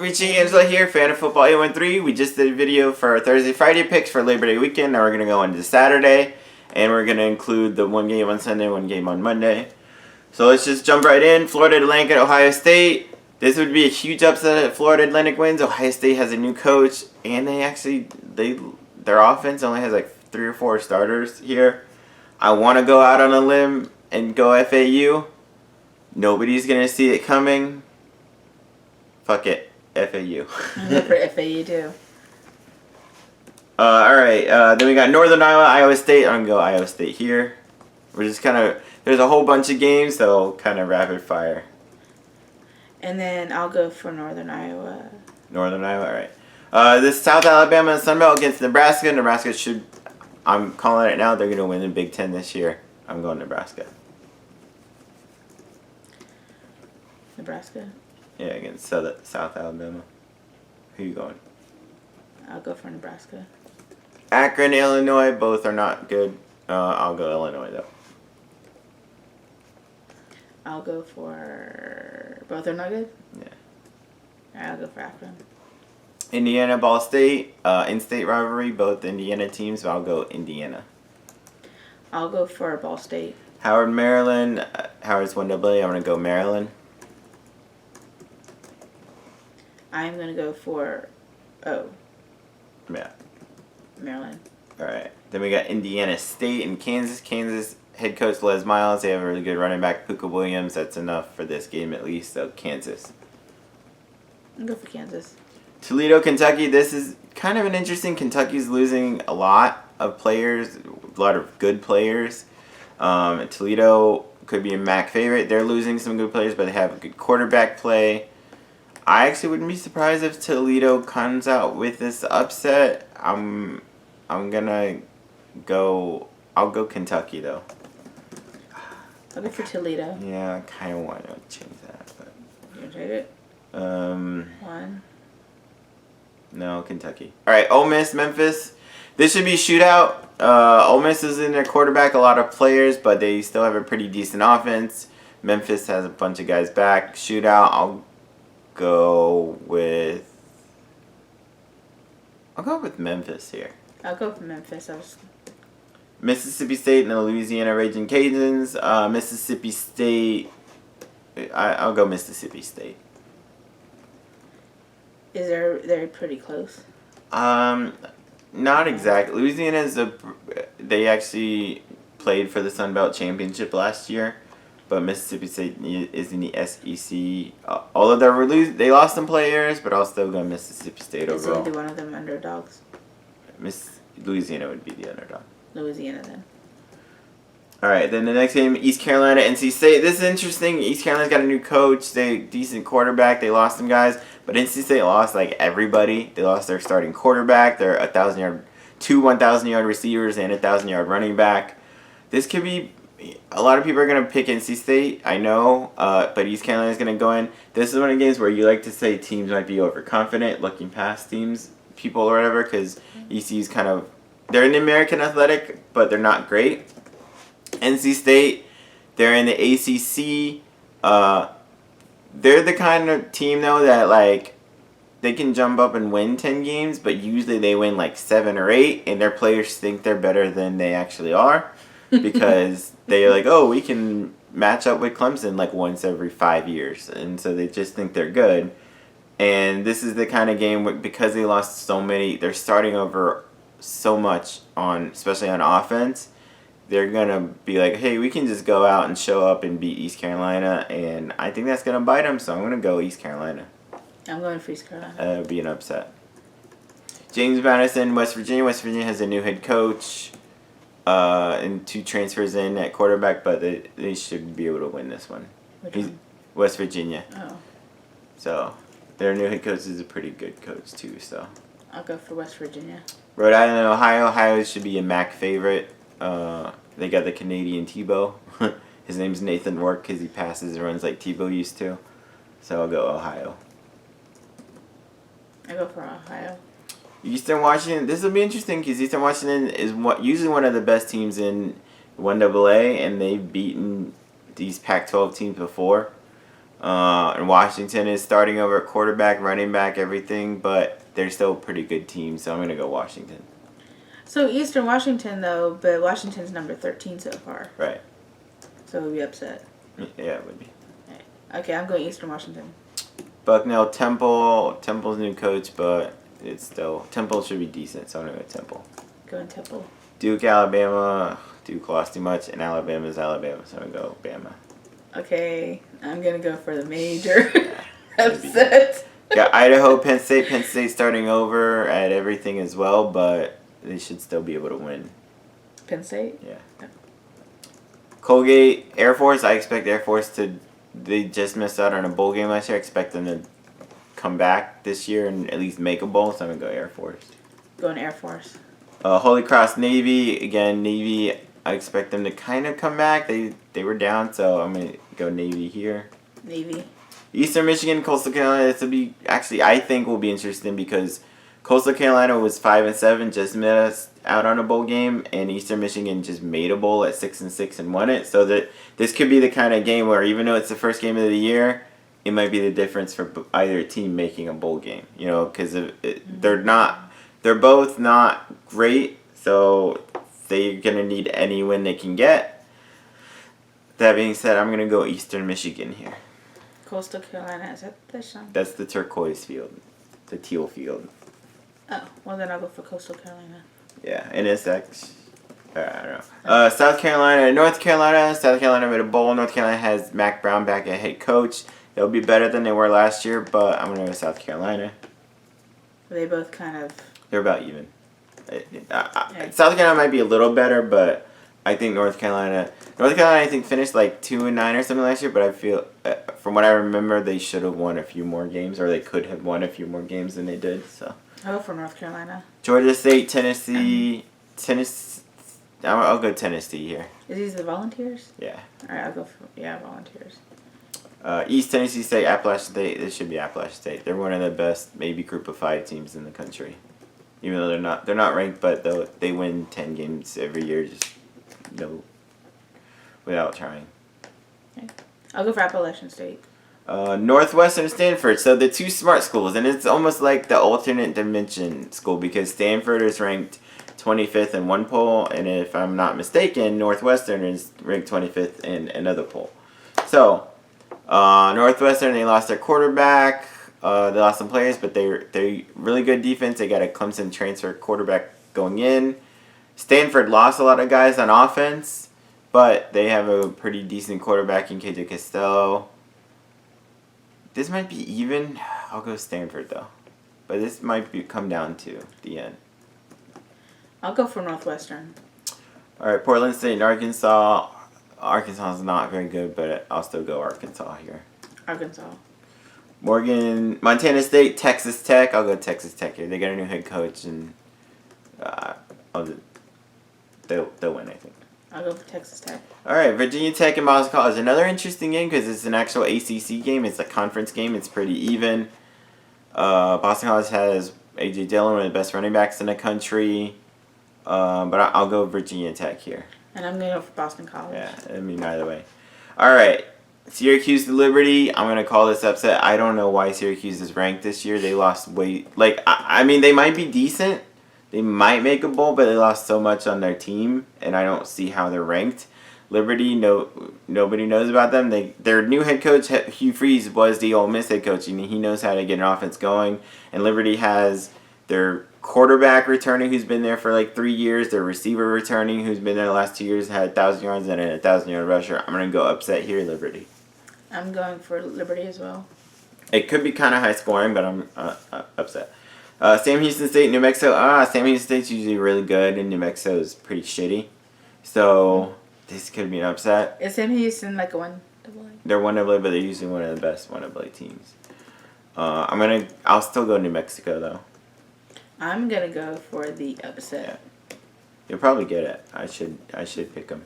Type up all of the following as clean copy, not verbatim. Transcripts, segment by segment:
Richie and Angela here, fan of football 813. We just did a video for our Thursday, Friday picks for Labor Day weekend. Now we're going to go into Saturday, and we're going to include the one game on Sunday, one game on Monday. So let's just jump right in. Florida Atlantic at Ohio State. This would be a huge upset if Florida Atlantic wins. Ohio State has a new coach, and their offense only has like 3 or 4 starters here. I want to go out on a limb and go FAU. Nobody's going to see it coming. Fuck it. FAU. I'm going for FAU too. Alright, then we got Northern Iowa, Iowa State. I'm going to go Iowa State here. We're just kind of, there's a whole bunch of games, so kind of rapid fire. And then I'll go for Northern Iowa. Northern Iowa, alright. This South Alabama and Sun Belt against Nebraska. Nebraska should, I'm calling it now, they're going to win the Big Ten this year. I'm going Nebraska. Nebraska? Yeah, against South Alabama. Who you going? I'll go for Nebraska. Akron, Illinois, both are not good. I'll go Illinois, though. I'll go for... Both are not good? Yeah. Alright, I'll go for Akron. Indiana, Ball State, in-state rivalry, both Indiana teams, but I'll go Indiana. I'll go for Ball State. Howard, Maryland. Howard's 1AA. I'm going to go Maryland. I'm going to go for... Oh. Yeah. Maryland. Alright. Then we got Indiana State and Kansas. Kansas head coach Les Miles. They have a really good running back, Puka Williams. That's enough for this game at least, so Kansas. I'll go for Kansas. Toledo, Kentucky. This is kind of an interesting. Kentucky's losing a lot of players, a lot of good players. Toledo could be a MAC favorite. They're losing some good players, but they have a good quarterback play. I actually wouldn't be surprised if Toledo comes out with this upset. I'm gonna go. I'll go Kentucky though. I'll go for Toledo. Yeah, I kind of want to change that, but. You want to trade it? 1. No, Kentucky. All right, Ole Miss, Memphis. This should be a shootout. Ole Miss is in their quarterback, a lot of players, but they still have a pretty decent offense. Memphis has a bunch of guys back. Shootout. I'll go with Memphis here. I'll go for Memphis. Mississippi State and the Louisiana Raging Cajuns. Mississippi State. I'll go Mississippi State. They're pretty close? Not exactly. Louisiana they actually played for the Sun Belt Championship last year, but Mississippi State is in the SEC. All of they lost some players, but I'll still go Mississippi State overall. Is either one of them underdogs? Louisiana would be the underdog. Louisiana then. Alright, then the next game, East Carolina, NC State. This is interesting. East Carolina's got a new coach. Decent quarterback. They lost some guys, but NC State lost like everybody. They lost their starting quarterback, their 1,000-yard receivers, and 1,000-yard running back. This could be. A lot of people are going to pick NC State, I know, but East Carolina is going to go in. This is one of the games where you like to say teams might be overconfident, looking past people or whatever, because ECU's kind of, they're in the American Athletic, but they're not great. NC State, they're in the ACC. They're the kind of team, though, that, like, they can jump up and win 10 games, but usually they win, like, 7 or 8, and their players think they're better than they actually are. Because they're like, oh, we can match up with Clemson like once every 5 years. And so they just think they're good. And this is the kind of game where, because they lost so many, they're starting over so much especially on offense. They're going to be like, hey, we can just go out and show up and beat East Carolina. And I think that's going to bite them, so I'm going to go East Carolina. I'm going for East Carolina. It'll be an upset. James Madison, West Virginia. West Virginia has a new head coach. And 2 transfers in at quarterback, but they should be able to win this one. Which one? West Virginia. Oh. So, their new head coach is a pretty good coach, too, so. I'll go for West Virginia. Rhode Island and Ohio. Ohio should be a MAC favorite. They got the Canadian Tebow. His name's Nathan Rourke because he passes and runs like Tebow used to. So, I'll go Ohio. I go for Ohio. Eastern Washington, this will be interesting because Eastern Washington is usually one of the best teams in 1AA, and they've beaten these Pac-12 teams before. And Washington is starting over at quarterback, running back, everything, but they're still a pretty good team, so I'm going to go Washington. So Eastern Washington, though, but Washington's number 13 so far. Right. So it would be upset. Yeah, it would be. Okay, I'm going Eastern Washington. Bucknell, Temple. Temple's new coach, but it's still... Temple should be decent, so I'm going to go Temple. Going Temple. Duke, Alabama. Duke lost too much, and Alabama's Alabama, so I'm going to go Bama. Okay, I'm going to go for the major upset. Got Idaho, Penn State. Penn State starting over at everything as well, but they should still be able to win. Penn State? Yeah. Colgate, Air Force. I expect Air Force to... They just missed out on a bowl game last year. I expect them to come back this year and at least make a bowl, so I'm going to go Air Force. Going Air Force. Holy Cross, Navy. Again, Navy, I expect them to kind of come back. They were down, so I'm going to go Navy here. Navy. Eastern Michigan, Coastal Carolina. This will be... Actually, I think will be interesting because Coastal Carolina was 5-7, just missed out on a bowl game, and Eastern Michigan just made a bowl at 6-6 and won it. So that this could be the kind of game where even though it's the first game of the year, it might be the difference for either team making a bowl game. You know, because they're both not great, so they're gonna need any win they can get. That being said, I'm gonna go Eastern Michigan here. Coastal Carolina, is that the show? That's the turquoise field, the teal field. Oh, well then I'll go for Coastal Carolina. Yeah, and it's actually, I don't know. South Carolina, North Carolina. South Carolina made a bowl. North Carolina has Mac Brown back at head coach. They'll be better than they were last year, but I'm going to go South Carolina. They both kind of... They're about even. South Carolina might be a little better, but I think North Carolina, I think finished like 2-9 or something last year, but I feel, from what I remember, they should have won a few more games, or they could have won a few more games than they did, so... I'll go for North Carolina. Georgia State, Tennessee. I'll go Tennessee here. Is these the Volunteers? Yeah. All right, I'll go for Volunteers. East Tennessee State, Appalachian State. This should be Appalachian State. They're one of the best, maybe group of 5 teams in the country. Even though they're not ranked, but they win 10 games every year, just without trying. Okay. I'll go for Appalachian State. Northwestern, Stanford. So the two smart schools, and it's almost like the alternate dimension school because Stanford is ranked 25th in one poll, and if I'm not mistaken, Northwestern is ranked 25th in another poll. So Northwestern, they lost their quarterback. They lost some players, but they're really good defense. They got a Clemson transfer quarterback going in. Stanford lost a lot of guys on offense, but they have a pretty decent quarterback in KJ Costello. This might be even. I'll go Stanford, though. But this might come down to the end. I'll go for Northwestern. All right, Portland State and Arkansas. Arkansas is not very good, but I'll still go Arkansas here. Arkansas. Montana State, Texas Tech. I'll go Texas Tech here. They got a new head coach, and they'll win, I think. I'll go for Texas Tech. All right, Virginia Tech and Boston College. Another interesting game because it's an actual ACC game. It's a conference game. It's pretty even. Boston College has A.J. Dillon, one of the best running backs in the country. But I'll go Virginia Tech here. And I'm going to go for Boston College. Yeah, I mean, either way. All right, Syracuse to Liberty. I'm going to call this upset. I don't know why Syracuse is ranked this year. They lost weight. I mean, they might be decent. They might make a bowl, but they lost so much on their team, and I don't see how they're ranked. Liberty, nobody knows about them. Their new head coach, Hugh Freeze, was the Ole Miss head coach, and he knows how to get an offense going. And Liberty has their quarterback returning, who's been there for like 3 years. Their receiver returning, who's been there the last 2 years, had 1,000 yards and a 1,000-yard rusher. I'm going to go upset here, Liberty. I'm going for Liberty as well. It could be kind of high scoring, but I'm upset. Sam Houston State, New Mexico. Sam Houston State's usually really good, and New Mexico is pretty shitty. So this could be an upset. Is Sam Houston like a 1AA? They're 1AA, but they're usually one of the best 1AA teams. I'll still go New Mexico though. I'm gonna go for the upset. Yeah. You'll probably get it. I should pick them.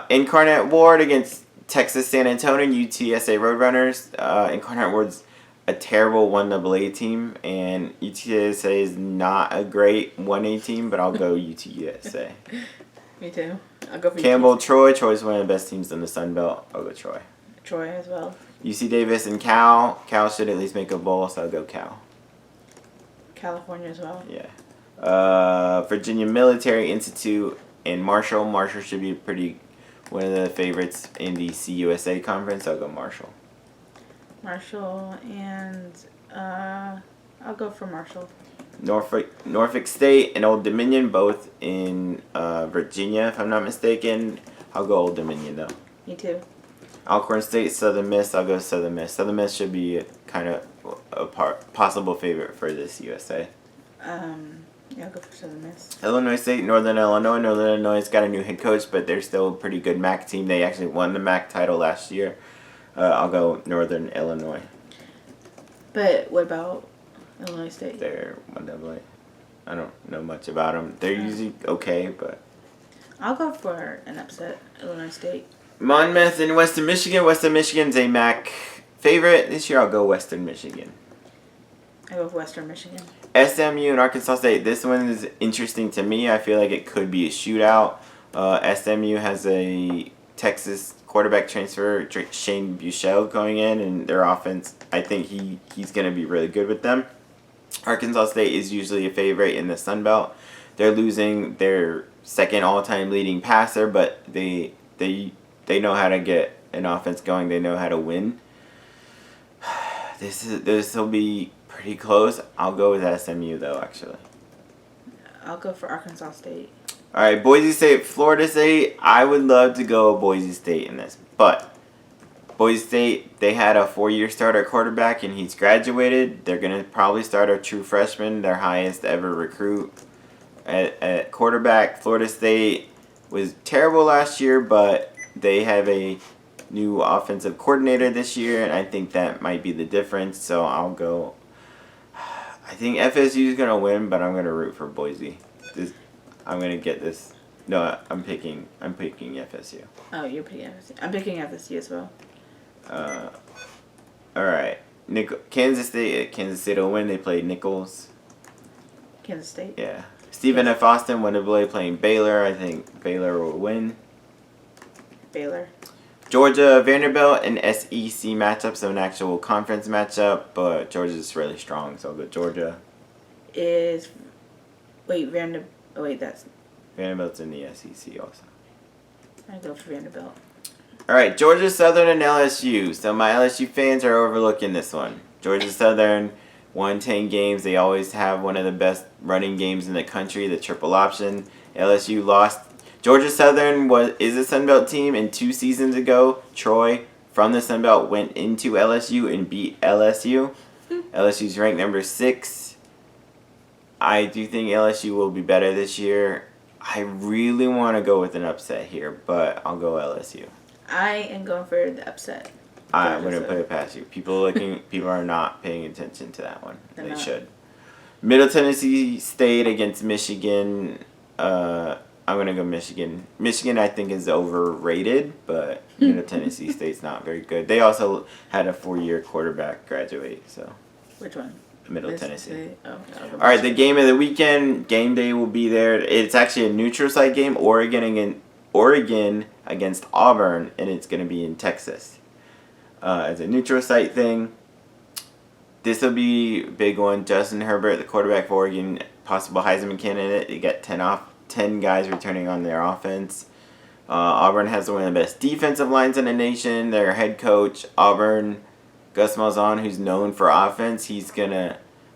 Incarnate Ward against Texas San Antonio, UTSA Roadrunners. Incarnate Ward's a terrible 1AA team, and UTSA is not a great 1A team, but I'll go UTSA. Me too. I'll go for Campbell, Troy. Troy's one of the best teams in the Sun Belt. I'll go Troy. Troy as well. UC Davis and Cal. Cal should at least make a bowl, so I'll go Cal. California as well. Yeah. Virginia Military Institute and Marshall. Marshall should be one of the favorites in the CUSA conference. I'll go Marshall. Marshall and I'll go for Marshall. Norfolk State and Old Dominion, both in Virginia, if I'm not mistaken. I'll go Old Dominion though. Me too. Alcorn State, Southern Miss. I'll go Southern Miss. Southern Miss should be kind of a possible favorite for this USA. Yeah, I'll go for Southern Miss. Illinois State, Northern Illinois. Northern Illinois got a new head coach, but they're still a pretty good MAC team. They actually won the MAC title last year. I'll go Northern Illinois. But what about Illinois State? They're 1AA. I don't know much about them. They're usually okay, but... I'll go for an upset, Illinois State. Monmouth and Western Michigan. Western Michigan's a MAC favorite. This year I'll go Western Michigan. I go for Western Michigan. SMU and Arkansas State. This one is interesting to me. I feel like it could be a shootout. SMU has a Texas quarterback transfer, Shane Buechele, going in, and their offense, I think he's going to be really good with them. Arkansas State is usually a favorite in the Sun Belt. They're losing their second all-time leading passer, but they know how to get an offense going. They know how to win. This will be pretty close. I'll go with SMU though, actually. I'll go for Arkansas State. All right, Boise State, Florida State. I would love to go Boise State in this, but Boise State, they had a 4-year starter quarterback, and he's graduated. They're going to probably start a true freshman, their highest ever recruit at quarterback. Florida State was terrible last year, but they have a new offensive coordinator this year, and I think that might be the difference. So I'll go. I think FSU is going to win, but I'm going to root for Boise. I'm going to get this. No, I'm picking FSU. Oh, you're picking FSU. I'm picking FSU as well. All right. Kansas State will win. They played Nichols. Kansas State. Yeah. Stephen F. Austin won playing Baylor. I think Baylor will win. Baylor. Georgia, Vanderbilt, an SEC matchup, so an actual conference matchup, but Georgia's really strong, so I'll go Georgia. Vanderbilt's in the SEC also. I go for Vanderbilt. All right, Georgia Southern and LSU. So my LSU fans are overlooking this one. Georgia Southern won 10 games. They always have one of the best running games in the country, the triple option. LSU lost. Georgia Southern is a Sun Belt team, and 2 seasons ago, Troy from the Sun Belt went into LSU and beat LSU. LSU's ranked number 6. I do think LSU will be better this year. I really want to go with an upset here, but I'll go LSU. I am going for the upset. I'm going to put it past you. People are not paying attention to that one. They should. Middle Tennessee State against Michigan. I'm going to go Michigan. Michigan, I think, is overrated, but Middle Tennessee State's not very good. They also had a 4-year quarterback graduate. So. Which one? Middle Tennessee. Oh, all right, the game of the weekend, game day will be there. It's actually a neutral site game, Oregon against Auburn, and it's going to be in Texas. As a neutral site thing, this will be a big one. Justin Herbert, the quarterback for Oregon, possible Heisman candidate. You got 10 guys returning on their offense. Auburn has one of the best defensive lines in the nation. Their head coach, Auburn, Gus Malzahn, who's known for offense,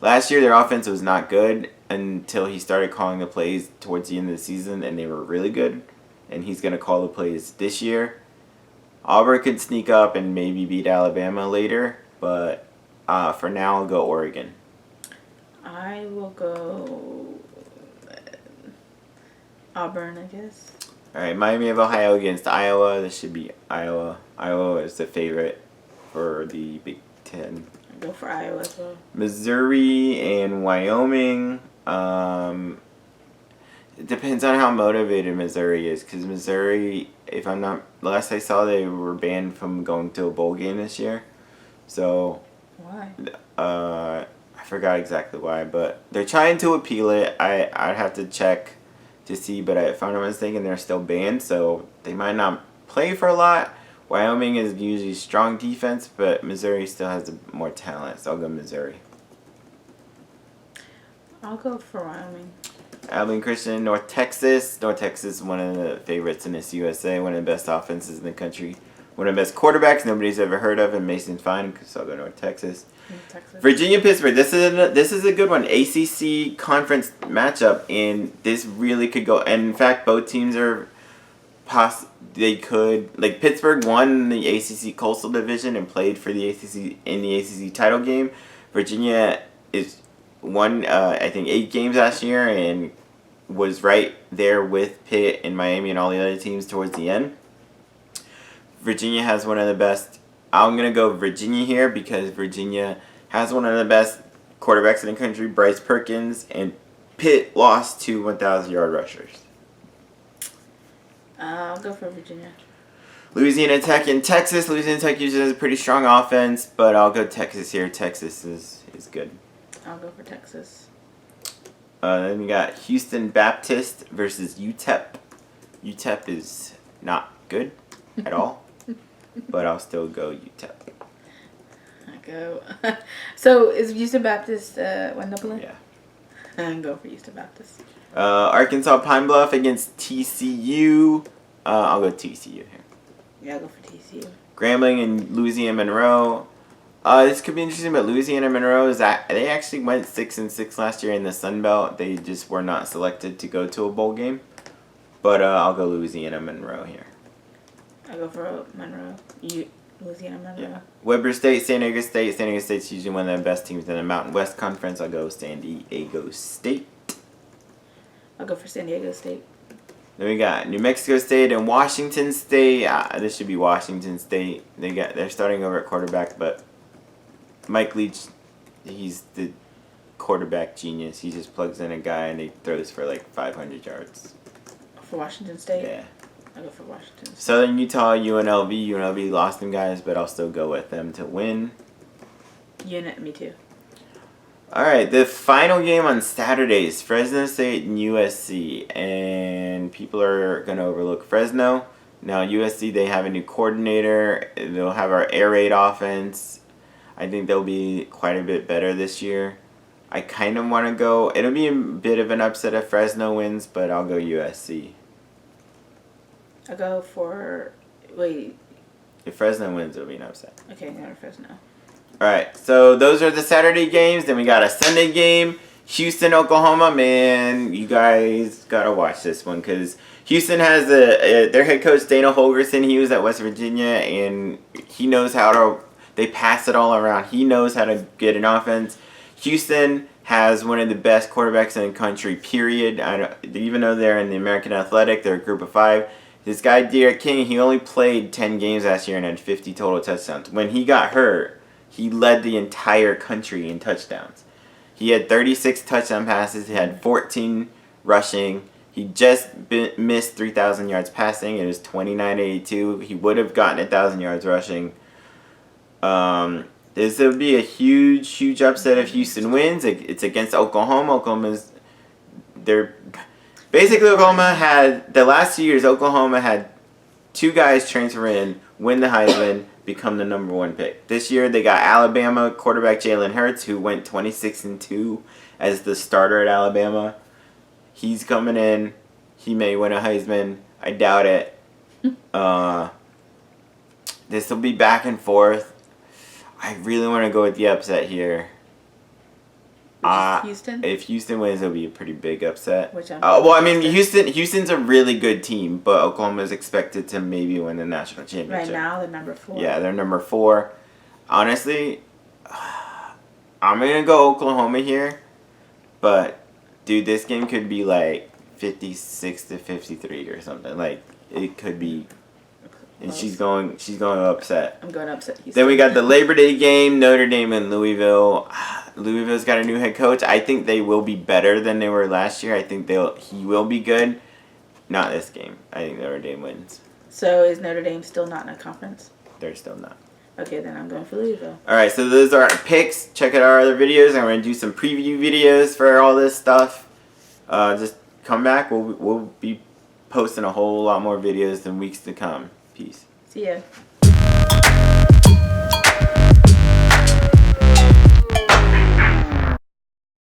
last year their offense was not good until he started calling the plays towards the end of the season, and they were really good. And he's going to call the plays this year. Auburn could sneak up and maybe beat Alabama later, but for now I'll go Oregon. I will go Auburn, I guess. All right, Miami of Ohio against Iowa. This should be Iowa. Iowa is the favorite for the Big Ten. I'll go for Iowa as well. Missouri and Wyoming. It depends on how motivated Missouri is, because Missouri, last I saw, they were banned from going to a bowl game this year. So. Why? I forgot exactly why, but they're trying to appeal it. I'd have to check to see, but if I'm not mistaken, they're still banned, so they might not play for a lot, Wyoming is usually strong defense, but Missouri still has more talent, so I'll go Missouri. I'll go for Wyoming. Abilene Christian, North Texas. North Texas, one of the favorites in this USA, one of the best offenses in the country. One of the best quarterbacks nobody's ever heard of, and Mason Fine, so I'll go North Texas. Virginia Pittsburgh. This is a good one. ACC conference matchup, and this really could go. And in fact, both teams are they could, like, Pittsburgh won the ACC Coastal Division and played for the ACC in the ACC title game. Virginia won I think 8 games last year and was right there with Pitt and Miami and all the other teams towards the end. Virginia has one of the best. I'm going to go Virginia here because Virginia has one of the best quarterbacks in the country, Bryce Perkins, and Pitt lost 2 1,000-yard rushers. I'll go for Virginia. Louisiana Tech and Texas. Louisiana Tech usually has a pretty strong offense, but I'll go Texas here. Texas is good. I'll go for Texas. Then we got Houston Baptist versus UTEP. UTEP is not good at all, but I'll still go UTEP. I go. So is Houston Baptist Wendell? Yeah. And go for Houston Baptist. Arkansas Pine Bluff against TCU. I'll go TCU here. Yeah, I'll go for TCU. Grambling and Louisiana Monroe. This could be interesting, but Louisiana Monroe they actually went 6-6 last year in the Sun Belt. They just were not selected to go to a bowl game. But I'll go Louisiana Monroe here. I'll go for Monroe. Louisiana Monroe. Yeah. Weber State, San Diego State. San Diego State's usually one of the best teams in the Mountain West Conference. I'll go San Diego State. I'll go for San Diego State. Then we got New Mexico State and Washington State. This should be Washington State. They're starting over at quarterback, but Mike Leach, he's the quarterback genius. He just plugs in a guy and he throws for like 500 yards. For Washington State? Yeah. I'll go for Washington State. Southern Utah, UNLV. UNLV lost them guys, but I'll still go with them to win. Me too. Alright, the final game on Saturday is Fresno State and USC. And people are going to overlook Fresno. Now, USC, they have a new coordinator. They'll have our air raid offense. I think they'll be quite a bit better this year. I kind of want to go. It'll be a bit of an upset if Fresno wins, but I'll go USC. I'll go for... Wait. If Fresno wins, it'll be an upset. Okay, I'm going for Fresno. Alright, so those are the Saturday games. Then we got a Sunday game. Houston, Oklahoma. Man, you guys got to watch this one because Houston has their head coach, Dana Holgorsen. He was at West Virginia, and he knows how to... They pass it all around. He knows how to get an offense. Houston has one of the best quarterbacks in the country, period. Even though they're in the American Athletic, they're a group of 5. This guy, Derek King, he only played 10 games last year and had 50 total touchdowns. When he got hurt, he led the entire country in touchdowns. He had 36 touchdown passes. He had 14 rushing. He just missed 3,000 yards passing. It was 29-82. He would have gotten 1,000 yards rushing. This will be a huge upset if Houston wins. It's against Oklahoma. Oklahoma had, the last 2 years, Oklahoma had 2 guys transfer in, win the Heisman, become the number 1 pick. This year they got Alabama quarterback Jalen Hurts, who went 26-2 as the starter at Alabama. He's coming in. He may win a Heisman. I doubt it. This will be back and forth. I really want to go with the upset here. Houston? If Houston wins, it'll be a pretty big upset. Houston's a really good team, but Oklahoma is expected to maybe win the national championship. Right now, they're number 4. Yeah, they're number 4. Honestly, I'm going to go Oklahoma here, but, dude, this game could be like 56-53 or something. Like, it could be... And she's going upset. I'm going upset Houston. Then we got the Labor Day game, Notre Dame and Louisville. Louisville's got a new head coach. I think they will be better than they were last year. I think he will be good. Not this game. I think Notre Dame wins. So is Notre Dame still not in a conference? They're still not. Okay, then I'm going for Louisville. Alright, so those are our picks. Check out our other videos. I'm going to do some preview videos for all this stuff. Just come back. We'll be posting a whole lot more videos in weeks to come. Peace. See ya.